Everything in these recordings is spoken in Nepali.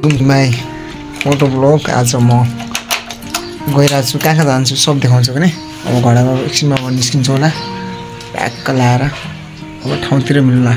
माई मोटो ब्लग। आज म गइरहेको छु, कहाँ जान्छु सब देखाउँछु भने। अब घरमा एकछिनमा अब निस्किन्छु होला, प्याक्क लाएर अब ठाउँतिर मिल्ला।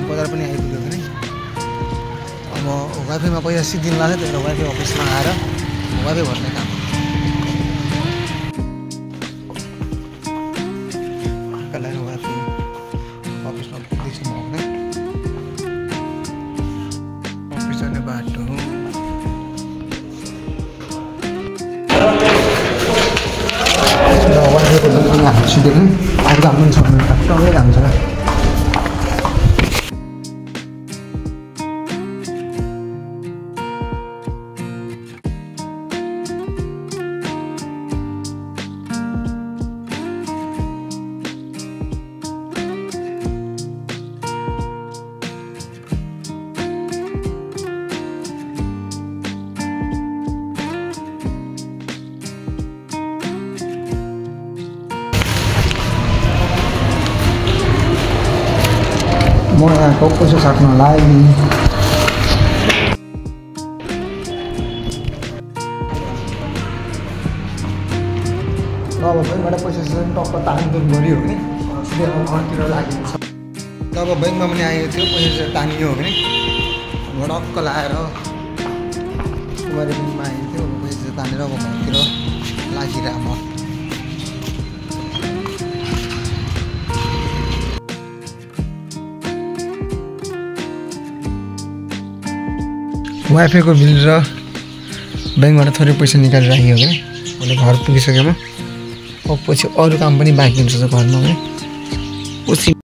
बजार पनि आइपुग्यो भने अब वाइफाईमा पैसा सिद्धिन लाग्छ, त्यही भएर वाइफाई अफिसमा आएर वाइफाई भर्ने काम वाइफाई अफिसमा पुग्दैछु म भने। अफिस जाने बाटो वाइफाईको जति यहाँ सिधै आज काम पनि छ भने टक्कै काम छ। म यहाँको पैसा साट्न लाग्यो। अब ब्याङ्कबाट पैसा टक्क तानतुन गऱ्यो भने सिधै घरतिर लागिन्छ। तब ब्याङ्कमा पनि आएको थियो, पैसा तानियो भने टक्क लाएर पनि आएको थियो, पैसा तानेर अब घरतिर लागिरह म। वाइफाईको बिल र ब्याङ्कबाट थोरै पैसा निकालिराख्यो भने मैले घर पुगिसकेमा अब पछि अरू काम पनि बाँकी हुन्छ घरमा भने पछि